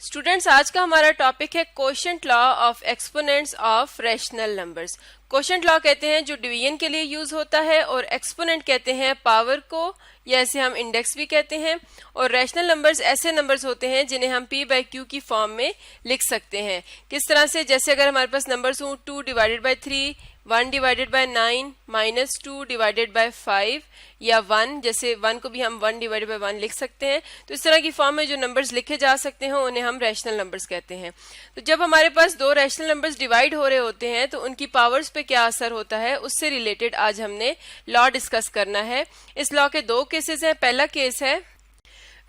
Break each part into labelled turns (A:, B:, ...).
A: Students, आज का हमारा टॉपिक है quotient law of exponents of rational numbers. Quotient law कहते हैं जो डिवीजन के लिए यूज होता है, और एक्सपोनेंट कहते हैं पावर को, या ऐसे हम इंडेक्स भी कहते हैं। और रैशनल नंबर्स ऐसे नंबर्स होते हैं जिन्हें हम p बाई क्यू की फॉर्म में लिख सकते हैं। किस तरह से? जैसे अगर हमारे पास नंबर्स हों 2 divided by 3, 1 divided by 9, -2 divided by 5, या 1, जैसे 1 को भी हम 1 डिवाइडेड बाई 1 लिख सकते हैं। तो इस तरह की फॉर्म में जो नंबर्स लिखे जा सकते हैं उन्हें हम रैशनल नंबर्स कहते हैं। तो जब हमारे पास दो रैशनल नंबर्स डिवाइड हो रहे होते हैं तो उनकी पावर्स पे क्या असर होता है, उससे रिलेटेड आज हमने लॉ डिस्कस करना है। इस लॉ के दो केसेस हैं। पहला केस है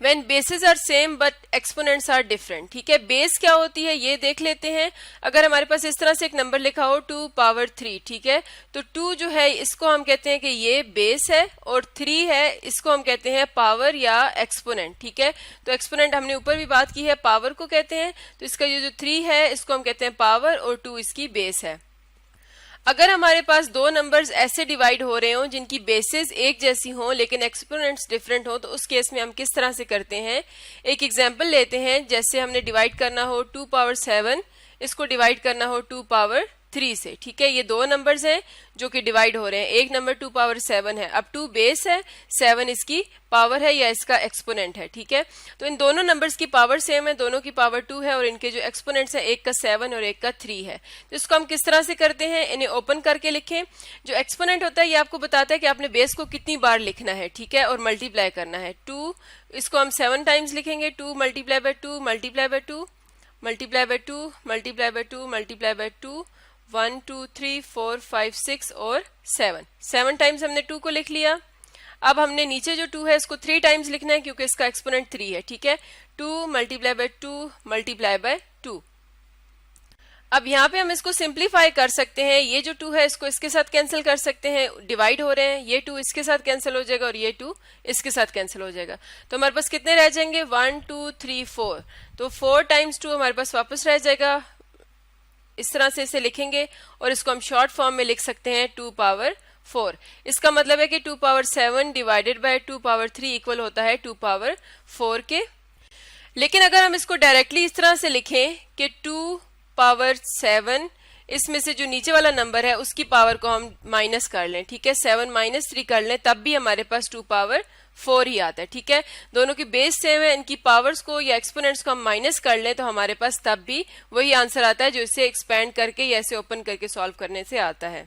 A: When bases are same but exponents are different। ठीक है, बेस क्या होती है ये देख लेते हैं। अगर हमारे पास इस तरह से एक नंबर लिखा हो 2 पावर 3, ठीक है, तो 2 जो है इसको हम कहते हैं कि ये बेस है, और 3 है इसको हम कहते हैं पावर या एक्सपोनेंट। ठीक है, तो एक्सपोनेंट हमने ऊपर भी बात की है, पावर को कहते हैं। तो इसका ये जो 3 है इसको हम कहते हैं पावर, और 2 इसकी बेस है। अगर हमारे पास दो नंबर्स ऐसे डिवाइड हो रहे हों जिनकी बेसिस एक जैसी हों लेकिन एक्सपोनेंट्स डिफरेंट हो, तो उस केस में हम किस तरह से करते हैं, एक एग्जांपल लेते हैं। जैसे हमने डिवाइड करना हो 2 पावर 7, इसको डिवाइड करना हो 2 पावर 3 से। ठीक है, ये दो नंबर्स हैं जो कि डिवाइड हो रहे हैं। एक नंबर 2 पावर 7 है, अब 2 बेस है, 7 इसकी पावर है या इसका एक्सपोनेंट है। ठीक है, तो इन दोनों नंबर्स की पावर सेम है, दोनों की पावर 2 है, और इनके जो एक्सपोनेंट्स है एक का 7 और एक का 3 है। तो इसको हम किस तरह से करते हैं, इन्हें ओपन करके लिखें। जो एक्सपोनेंट होता है ये आपको बताता है कि आपने बेस को कितनी बार लिखना है, ठीक है, और मल्टीप्लाई करना है। 2 इसको हम 7 टाइम्स लिखेंगे, 2 multiply by 2 multiply by 2 multiply by 2 multiply by 2 multiply by 2, 1 2 3 4 5 6 और 7 टाइम्स हमने 2 को लिख लिया। अब हमने नीचे जो 2 है इसको 3 टाइम्स लिखना है क्योंकि इसका एक्सपोनेंट 3 है। ठीक है, 2 मल्टीप्लाई बाय 2 मल्टीप्लाई बाय 2। अब यहाँ पे हम इसको सिंप्लीफाई कर सकते हैं। ये जो 2 है इसको इसके साथ कैंसिल कर सकते हैं, डिवाइड हो रहे हैं। ये 2 इसके साथ कैंसिल हो जाएगा और ये 2 इसके साथ कैंसिल हो जाएगा। तो हमारे पास कितने रह जाएंगे, 1 2 3 4। तो 4 टाइम्स 2 हमारे पास वापस रह जाएगा। इस तरह से इसे लिखेंगे और इसको हम शॉर्ट फॉर्म में लिख सकते हैं 2 पावर 4। इसका मतलब है कि 2 power 7 divided by 2 power 3 equal होता है 2 पावर 4 के। लेकिन अगर हम इसको डायरेक्टली इस तरह से लिखें कि 2 पावर 7, इसमें से जो नीचे वाला नंबर है उसकी पावर को हम माइनस कर लें, ठीक है, 7 माइनस 3 कर लें, तब भी हमारे पास 2 पावर 4 ही आता है। ठीक है, दोनों की बेस सेम है, इनकी पावर्स को या एक्सपोनेंट्स को हम माइनस कर लें तो हमारे पास तब भी वही आंसर आता है जो इसे एक्सपैंड करके या इसे ओपन करके सॉल्व करने से आता है।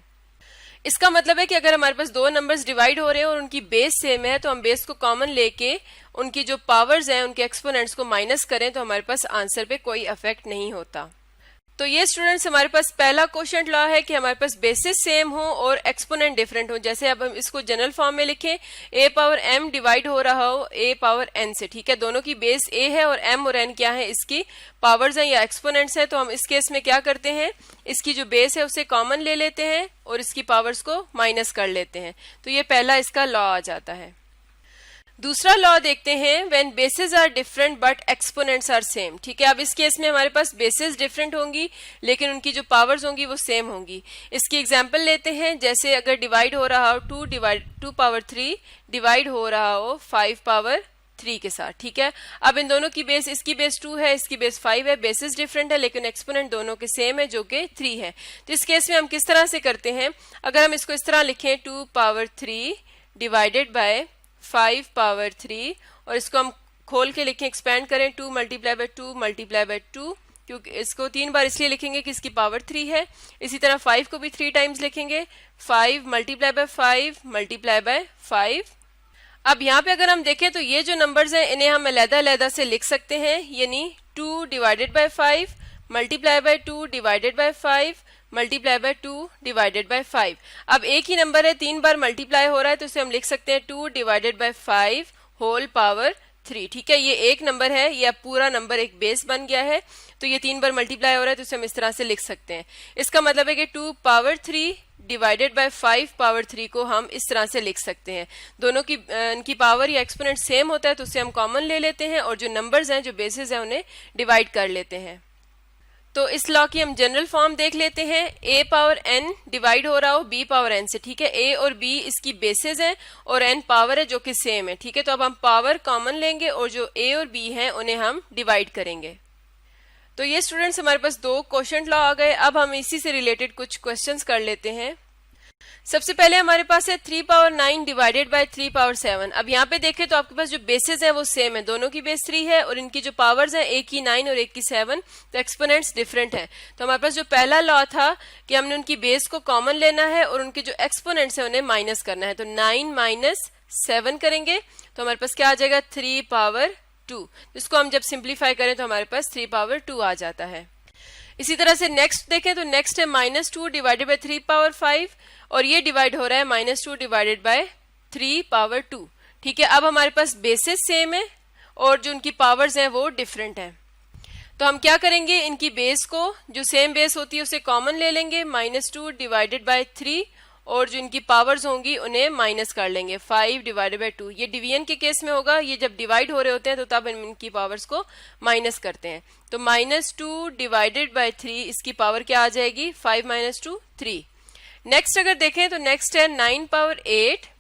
A: इसका मतलब है कि अगर हमारे पास दो नंबर्स डिवाइड हो रहे हैं और उनकी बेस सेम है तो हम बेस को कॉमन लेके उनकी जो पावर्स हैं उनके एक्सपोनेंट्स को माइनस करें तो हमारे पास आंसर पे कोई इफेक्ट नहीं होता। तो ये स्टूडेंट्स हमारे पास पहला कोशेंट लॉ है कि हमारे पास बेसिस सेम हो और एक्सपोनेंट डिफरेंट हो। जैसे अब हम इसको जनरल फॉर्म में लिखें, a पावर m डिवाइड हो रहा हो a पावर n से। ठीक है, दोनों की बेस a है और m और n क्या है, इसकी पावर्स हैं या एक्सपोनेंट्स हैं। तो हम इस केस में क्या करते हैं, इसकी जो बेस है उसे कॉमन ले लेते हैं और इसकी पावर्स को माइनस कर लेते हैं। तो ये पहला इसका लॉ आ जाता है। दूसरा लॉ देखते हैं, when bases are different but exponents are same. ठीक है, अब इस केस में हमारे पास बेसेस डिफरेंट होंगी लेकिन उनकी जो पावर्स होंगी वो सेम होंगी। इसकी एग्जांपल लेते हैं। जैसे अगर डिवाइड हो रहा हो 2 पावर 3 डिवाइड हो रहा हो 5 पावर 3 के साथ। ठीक है, अब इन दोनों की बेस, इसकी बेस 2 है, इसकी बेस 5 है, बेसिस डिफरेंट है लेकिन एक्सपोनेंट दोनों के सेम है जो कि 3 है। तो इस केस में हम किस तरह से करते हैं, अगर हम इसको इस तरह लिखें 2 पावर 3 डिवाइडेड बाय 5 पावर 3, और इसको हम खोल के लिखें, एक्सपैंड करें 2 मल्टीप्लाई बाय 2 मल्टीप्लाई बाय 2, क्योंकि इसको 3 बार इसलिए लिखेंगे कि इसकी पावर 3 है। इसी तरह 5 को भी 3 टाइम्स लिखेंगे, 5 मल्टीप्लाई बाय 5 मल्टीप्लाई बाय 5। अब यहाँ पे अगर हम देखें तो ये जो नंबर्स हैं इन्हें हम अलग-अलग से लिख सकते हैं, यानी 2 divided by 5 multiply by 2 divided by 5 multiply by 2 divided by 5। अब एक ही नंबर है, 3 बार मल्टीप्लाई हो रहा है तो इसे हम लिख सकते हैं 2 डिवाइडेड बाय 5 होल पावर 3। ठीक है, ये एक नंबर है, यह पूरा नंबर एक बेस बन गया है, तो ये 3 बार मल्टीप्लाई हो रहा है तो इसे हम इस तरह से लिख सकते हैं। इसका मतलब है कि 2 पावर 3 डिवाइडेड बाय 5 पावर 3 को हम इस तरह से लिख सकते हैं। दोनों की इनकी पावर या एक्सपोनेंट सेम होता है तो उसे हम कॉमन ले लेते हैं और जो नंबर्स हैं, जो बेसिस हैं, उन्हें डिवाइड कर लेते हैं। तो इस लॉ की हम जनरल फॉर्म देख लेते हैं। a पावर n डिवाइड हो रहा हो b पावर n से। ठीक है, a और b इसकी बेसिस हैं और n पावर है जो कि सेम है। ठीक है, तो अब हम पावर कॉमन लेंगे और जो a और b हैं उन्हें हम डिवाइड करेंगे। तो ये स्टूडेंट्स हमारे पास दो क्वोशंट लॉ आ गए। अब हम इसी से रिलेटेड कुछ क्वेश्चंस कर लेते हैं। सबसे पहले हमारे पास है 3 पावर 9 डिवाइडेड बाय 3 पावर 7। अब यहाँ पे देखें तो आपके पास जो बेसेस हैं वो सेम है, दोनों की बेस 3 है और इनकी जो पावर्स हैं, एक की 9 और एक की 7, तो एक्सपोनेंट्स डिफरेंट है। तो हमारे पास जो पहला लॉ था कि हमने उनकी बेस को कॉमन लेना है और उनके जो एक्सपोनेंट्स हैं उन्हें माइनस करना है। तो 9 माइनस 7 करेंगे तो हमारे पास क्या आ जाएगा, 3 पावर 2। इसको हम जब सिंप्लीफाई करें तो हमारे पास 3 पावर 2 आ जाता है। इसी तरह से नेक्स्ट देखें तो नेक्स्ट है -2 डिवाइडेड बाय 3 पावर 5 और ये डिवाइड हो रहा है -2 डिवाइडेड बाय 3 पावर 2। ठीक है, अब हमारे पास बेसिस सेम है और जो उनकी पावर्स हैं वो डिफरेंट है। तो हम क्या करेंगे, इनकी बेस को जो सेम बेस होती है उसे कॉमन ले लेंगे, -2 डिवाइडेड बाय 3 और जो इनकी पावर्स होंगी उन्हें माइनस कर लेंगे, 5 डिवाइडेड बाय 2। ये डिवीजन के केस में होगा, ये जब डिवाइड हो रहे होते हैं तो तब हम इनकी पावर्स को माइनस करते हैं। तो -2 डिवाइडेड बाय 3, इसकी पावर क्या आ जाएगी, 5 - 2 3। नेक्स्ट अगर देखें तो नेक्स्ट है 9 पावर 8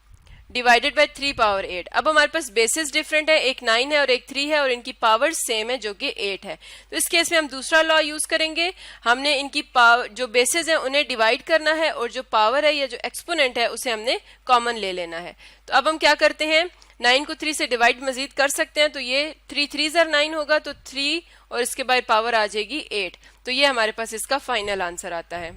A: डिवाइडेड बाय 3 पावर 8। अब हमारे पास बेसिस डिफरेंट है, एक 9 है और एक 3 है और इनकी पावर सेम है जो कि 8 है। तो इस केस में हम दूसरा लॉ यूज करेंगे, हमने इनकी पावर जो बेसिस है उन्हें डिवाइड करना है और जो पावर है या जो एक्सपोनेंट है उसे हमने कॉमन ले लेना है। तो अब हम क्या करते हैं, 9 को 3 से डिवाइड मजीद कर सकते हैं, तो ये 3 3 9 होगा, तो 3 और इसके बाद पावर आ जाएगी 8। तो ये हमारे पास इसका फाइनल आंसर आता है।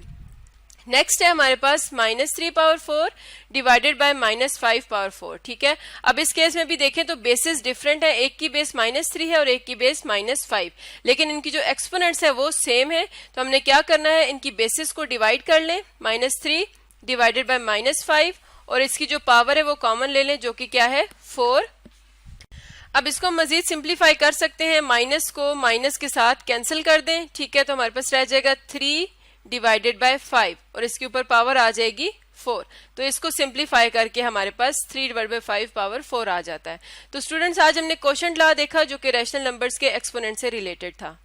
A: नेक्स्ट है हमारे पास -3 पावर 4 डिवाइडेड बाय -5 पावर 4। ठीक है, अब इस केस में भी देखें तो बेसिस डिफरेंट है, एक की बेस -3 है और एक की बेस -5, लेकिन इनकी जो एक्सपोनेंट्स है वो सेम है। तो हमने क्या करना है, इनकी बेसिस को डिवाइड कर लें, -3 डिवाइडेड बाय -5 और इसकी जो पावर है वो कॉमन ले लें जो कि क्या है, 4। अब इसको मजीद सिंप्लीफाई कर सकते हैं, माइनस को माइनस के साथ कैंसिल कर दें। ठीक है, तो हमारे पास रह जाएगा 3 डिवाइडेड बाय 5 और इसके ऊपर पावर आ जाएगी 4। तो इसको सिंप्लीफाई करके हमारे पास 3 डिवाइडेड बाय 5 पावर 4 आ जाता है। तो स्टूडेंट्स, आज हमने क्वोशंट लॉ देखा जो कि रैशनल नंबर्स के एक्सपोनेंट से रिलेटेड था।